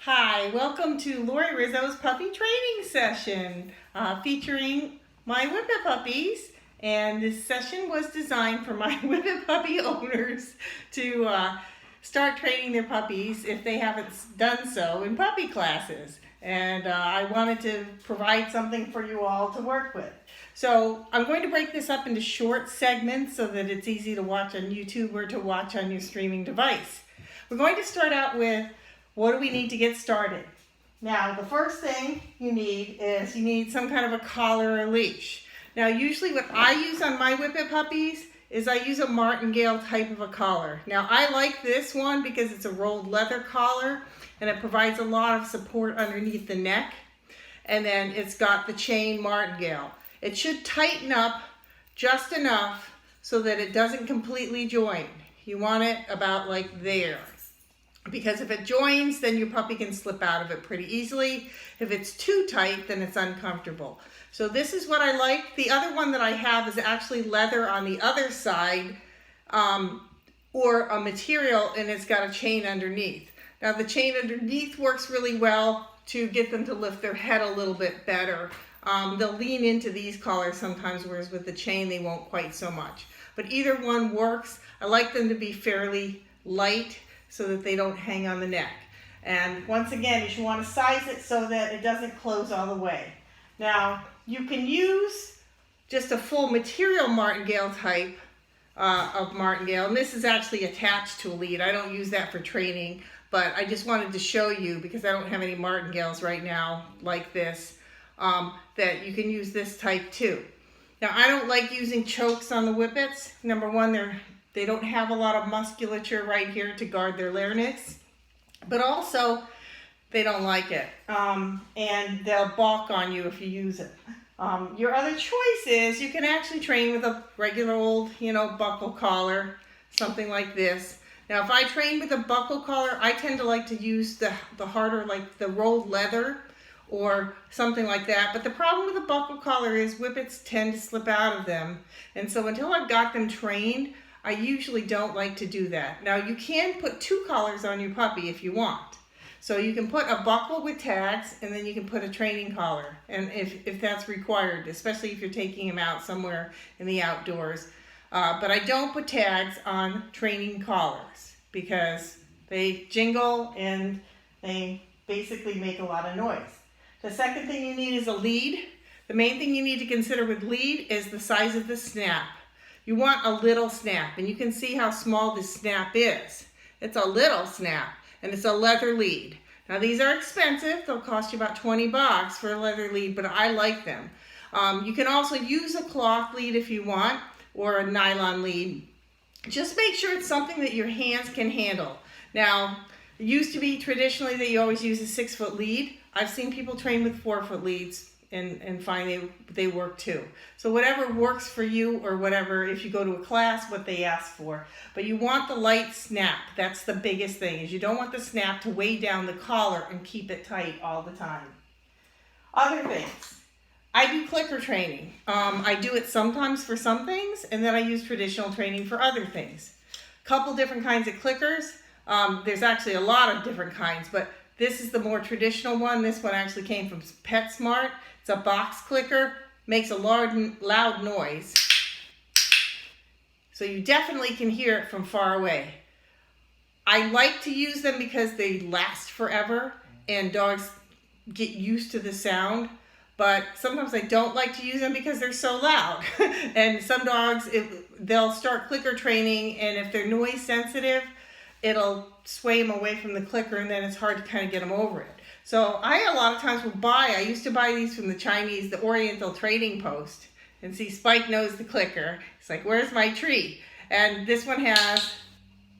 Hi, welcome to Lori Rizzo's puppy training session featuring my Whippet puppies. And this session was designed for my Whippet puppy owners to start training their puppies if they haven't done so in puppy classes. And I wanted to provide something for you all to work with. So I'm going to break this up into short segments so that it's easy to watch on YouTube or to watch on your streaming device. We're going to start out with what do we need to get started? Now, the first thing you need some kind of a collar or leash. Now, usually what I use on my Whippet puppies is I use a Martingale type of a collar. Now, I like this one because it's a rolled leather collar and it provides a lot of support underneath the neck. And then it's got the chain Martingale. It should tighten up just enough so that it doesn't completely join. You want it about like there. Because if it joins, then your puppy can slip out of it pretty easily. If it's too tight, then it's uncomfortable. So this is what I like. The other one that I have is actually leather on the other side, or a material, and it's got a chain underneath. Now the chain underneath works really well to get them to lift their head a little bit better. They'll lean into these collars sometimes, whereas with the chain they won't quite so much. But either one works. I like them to be fairly light, so that they don't hang on the neck. And once again, you want to size it so that it doesn't close all the way. Now, you can use just a full material Martingale type of Martingale, and this is actually attached to a lead. I don't use that for training, but I just wanted to show you, because I don't have any Martingales right now like this, that you can use this type too. Now, I don't like using chokes on the Whippets. Number one, they don't have a lot of musculature right here to guard their larynx, but also they don't like it, and they'll balk on you if you use it. Your other choice is you can actually train with a regular old, buckle collar, something like this. Now, if I train with a buckle collar, I tend to like to use the harder, like the rolled leather or something like that. But the problem with a buckle collar is Whippets tend to slip out of them, and so until I've got them trained, I usually don't like to do that. Now, you can put two collars on your puppy if you want. So you can put a buckle with tags, and then you can put a training collar, and if that's required, especially if you're taking him out somewhere in the outdoors. But I don't put tags on training collars because they jingle and they basically make a lot of noise. The second thing you need is a lead. The main thing you need to consider with lead is the size of the snap. You want a little snap, and you can see how small this snap is. It's a little snap, and it's a leather lead. Now, these are expensive. They'll cost you about $20 for a leather lead, but I like them. You can also use a cloth lead if you want, or a nylon lead. Just make sure it's something that your hands can handle. Now, it used to be traditionally that you always use a 6-foot lead. I've seen people train with 4-foot leads and find they work too. So whatever works for you, or whatever, if you go to a class, what they ask for. But you want the light snap. That's the biggest thing, is you don't want the snap to weigh down the collar and keep it tight all the time. Other things. I do clicker training. I do it sometimes for some things, and then I use traditional training for other things. Couple different kinds of clickers. There's actually a lot of different kinds, but this is the more traditional one. This one actually came from PetSmart. It's a box clicker, makes a loud noise. So you definitely can hear it from far away. I like to use them because they last forever and dogs get used to the sound. But sometimes I don't like to use them because they're so loud. And some dogs, they'll start clicker training, and if they're noise sensitive, it'll sway them away from the clicker, and then it's hard to kind of get them over it. So I a lot of times I used to buy these from the Oriental Trading Post, and see Spike knows the clicker. It's like, where's my tree? And this one has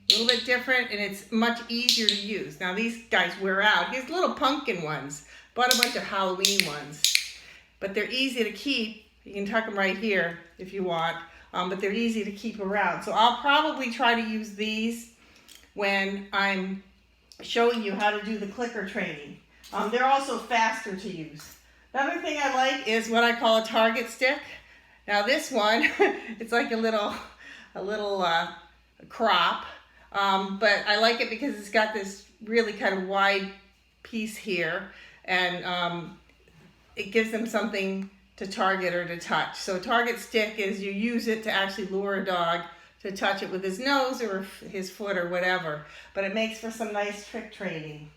a little bit different, and it's much easier to use. Now these guys wear out. Here's little pumpkin ones. Bought a bunch of Halloween ones. But they're easy to keep. You can tuck them right here if you want, but they're easy to keep around. So I'll probably try to use these when I'm showing you how to do the clicker training. They're also faster to use. Another thing I like is what I call a target stick. Now this one, it's like a little crop, but I like it because it's got this really kind of wide piece here, and it gives them something to target or to touch. So target stick is you use it to actually lure a dog to touch it with his nose or his foot or whatever. But it makes for some nice trick training.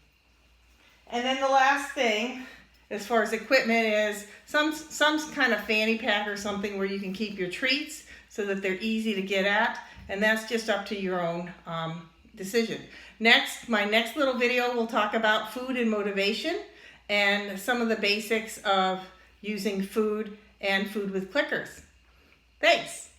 And then the last thing, as far as equipment, is some kind of fanny pack or something where you can keep your treats so that they're easy to get at. And that's just up to your own decision. My next little video will talk about food and motivation and some of the basics of using food and food with clickers. Thanks.